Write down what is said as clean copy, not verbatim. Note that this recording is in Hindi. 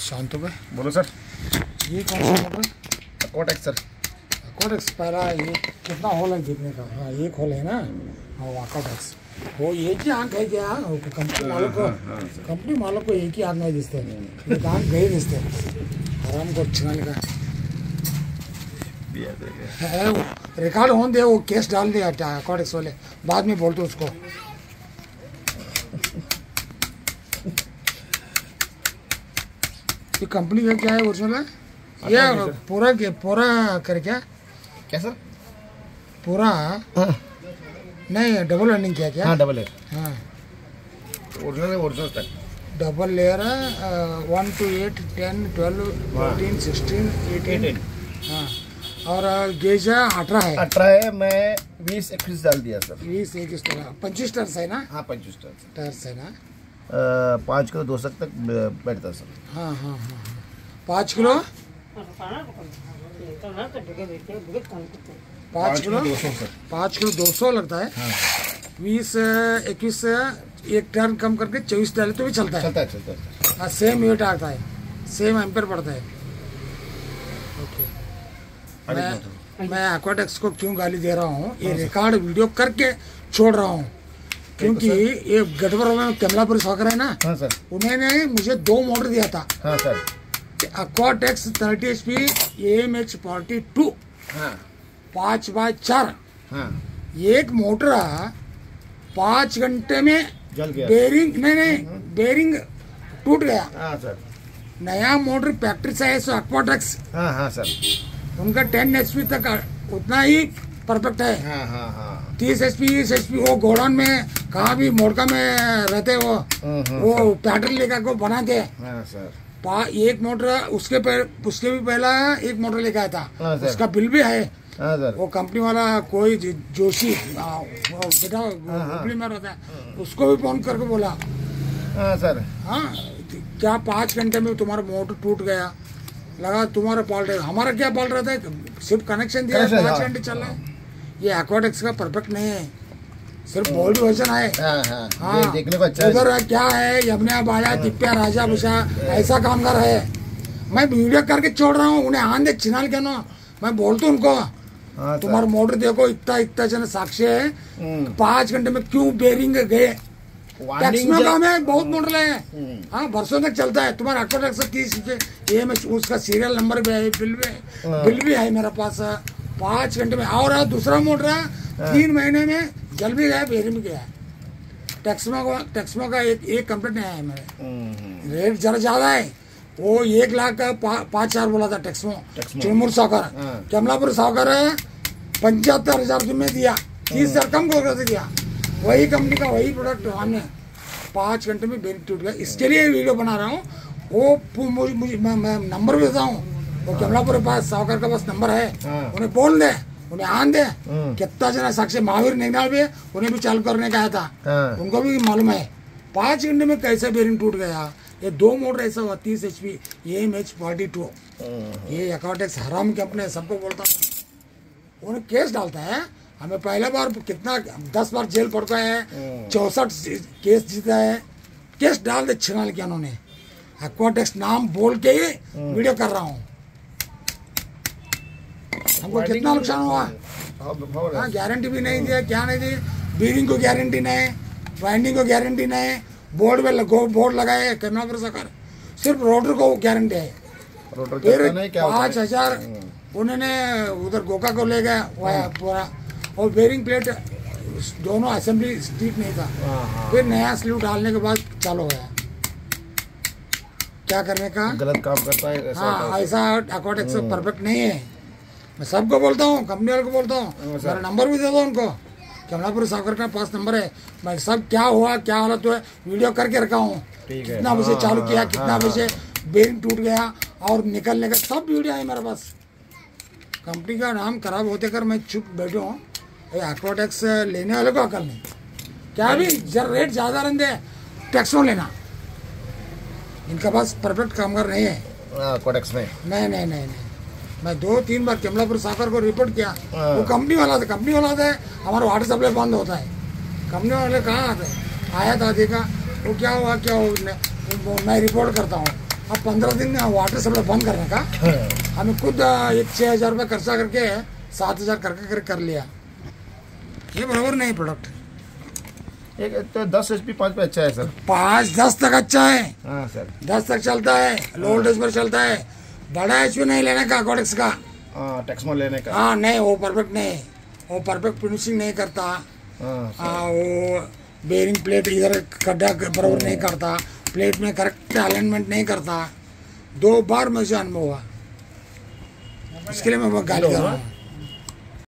शांत हो गए। बोलो सर। ये कौन सा मोटर है? Cortex sir. कोटेक्स पहला ये कितना होल है देखने का? हाँ एक होल है ना। हाँ कोटेक्स वो एक ही आंख है क्या? कंपनी मालिक को एक ही आंख नहीं दिखते, एक आंख गए दिखते आराम को छिनाने का रिकॉर्ड होने दे। वो केस डाल दिया कोटेक्स वाले, बाद में बोलते उसको। ये कंपनी का क्या है ओरिजिनल है? ये पूरा कर क्या सर? पूरा नहीं डबल एंडिंग क्या क्या? हाँ डबल है। हाँ ओरिजिनल तक डबल लेयर 1 to 8 10 12 14 16 18। हाँ और गेज 18 है। 18 है। मैं 20-21 डाल दिया सर। 20-21 25 टर्स है ना? हाँ 25 टर्स है ना। 5 किलो 200 तक बैठता सर। हाँ हाँ हाँ 5 किलो 5 किलो 200 लगता है। हाँ। 20-21 एक टर्न कम करके 24 डाले तो भी चलता है। चलता है। हाँ सेम वेट आता है, सेम एम्पेयर पड़ता है। ओके मैं एक्वाटेक्स को क्यों गाली दे रहा हूँ? ये रिकॉर्ड वीडियो करके छोड़ रहा हूँ क्योंकि ये गढ़वाल में कमलापुर सॉकर है ना। हाँ सर। उन्होंने मुझे 2 मोटर दिया था। हाँ सर। एक्वाटेक्स 30 HP AMH 42 5x4। हाँ एक मोटर 5 घंटे में जल गया। बेरिंग नहीं बेरिंग टूट गया। हाँ सर। नया मोटर फैक्ट्री से है सो एक्वाटेक्स। हाँ हाँ सर। उनका 10 HP तक उतना ही परफेक्ट है। हाँ हाँ हाँ 30 HP 20 HP वो गोडाउन में कहाँ भी मोड़का में रहते वो पैटर्न लेकर को बनाते। हाँ सर। एक मोटर उसके भी पहला एक मोटर लेकर आया था। हाँ सर। उसका बिल भी है। हाँ सर। वो कंपनी वाला कोई जोशी बेटा हुबली में रहता है, उसको भी फोन करके बोला। हाँ सर। हाँ क्या 5 घंटे में तुम्हारा मोटर टूट गया, लगा तुम्हारा फॉल्ट है। हमारा क्या फॉल्ट रहता है? सिर्फ कनेक्शन दिया 5 घंटे चल रहा है। ये एक्वाटेक्स का परफेक्ट नहीं है, सिर्फ बोल्ड वर्जन है। हाँ देखने को अच्छा उधर क्या है यमुना बाया दिप्या राजा बुशा ऐसा कामगार है। मैं वीडियो करके छोड़ रहा हूँ, उन्हें आंधे चिनाल के ना मैं बोलता हूँ उनको तुम्हारा मोटर देखो इतना जन साक्षी है 5 घंटे में क्यों बेरिंग गए। टैक्स में काम है, बहुत मोटर है। हाँ वर्षों तक चलता है। तुम्हारा एक्वाटेक्स 30 ये में उसका सीरियल नंबर भी है, बिल भी है मेरे पास। 5 घंटे में। और दूसरा मोटर 3 महीने में जल भी गया, बेरिंग भी गया। टैक्समो का एक कंप्लेंट नहीं आया मेरे। रेट जरा ज्यादा है। वो 1 लाख का 5-4 बोला था टैक्समो। चिरमुर साहूकार कमलापुर साहूकार 75,000 में दिया, 30,000 कम कर दिया। वही कंपनी का वही प्रोडक्ट हमने 5 घंटे में बेरिंग टूट गया। इसके लिए वीडियो बना रहा हूँ। वो मुझे मैं नंबर भी देता हूँ। वो कमलापुर के पास साहूकार का पास नंबर है। उन्हें बोल दे, उन्हें आन दे। कितना जना साक्षी महावीर निगनाल भी उन्हें भी चालू करने का आया था, उनको भी मालूम है 5 घंटे में कैसे बेरिंग टूट गया। ये 2 मोटर ऐसा हुआ 30 HP AMH 42। ये एक्वाटेक्स हराम कंपनी है, सबको बोलता हूँ। उन्हें केस डालता है। हमें पहले बार कितना 10 बार जेल पड़ गया है, 64 केस जीता है। केस डाल दे छिनाल किया उन्होंने। एक्वाटेक्स नाम बोल के ही वीडियो कर रहा हूँ। हमको कितना नुकसान हुआ। हाँ गारंटी भी नहीं दिया, क्या नहीं दी। बीरिंग को गारंटी नहीं, वाइंडिंग को गारंटी नहीं। बोर्ड में बोर्ड लगाए कमलापुर सरकार, सिर्फ रोटर को गारंटी है। फिर 5,000 उन्होंने उधर गोका को ले गया पूरा। और बेरिंग प्लेट दोनों असेंबली ठीक नहीं था। फिर नया स्लीव डालने के बाद चालू गया। क्या करने का, गलत काम करता है। हाँ ऐसा एक्वाटेक्स परफेक्ट नहीं है। मैं सबको बोलता हूँ, कंपनी वाले को बोलता हूँ, मेरा नंबर भी दे दो उनको। कमलापुर साहूकार का पास नंबर है। मैं सब क्या हुआ क्या हालत हुआ वीडियो करके रखा हूँ। कितना बजे चालू किया, कितना बजे बेरिंग टूट गया और निकलने का सब वीडियो है मेरे पास। कंपनी का नाम खराब होते कर मैं चुप बैठा हूँ। एक्वाटेक्स लेने वाले को अकल नहीं। क्या भी जरा रेट ज्यादा रहते टैक्सों लेना, इनका पास परफेक्ट कामगार नहीं है एक्वाटेक्स में। नहीं मैं 2-3 बार कमलापुर साहूकार को रिपोर्ट किया। वो कंपनी वाला था। हमारा वाटर सप्लाई बंद होता है। कंपनी वाले कहाँ आते हैं? आया था, देखा वो क्या हुआ मैं रिपोर्ट करता हूँ। अब 15 दिन वाटर सप्लाई बंद करने का हमें खुद एक 6,000 रुपये खर्चा करके 7,000 कर लिया। ये बराबर नहीं प्रोडक्ट। एक तो 10 HP 5 पे अच्छा है सर। 5-10 तक अच्छा है। हाँ सर 10 तक चलता है, लो वोल्टेज पर चलता है। बड़ा HP नहीं लेने का कोडेक्स का। हाँ टेक्समो लेने का। हाँ नहीं, वो परफेक्ट नहीं, वो परफेक्ट फिनिशिंग नहीं करता। वो बेरिंग प्लेट इधर गड्ढा बराबर नहीं करता, प्लेट में करेक्ट अलाइनमेंट नहीं करता। 2 बार मुझे अनुभव हुआ, इसके लिए मैं गाली कर रहा हूँ।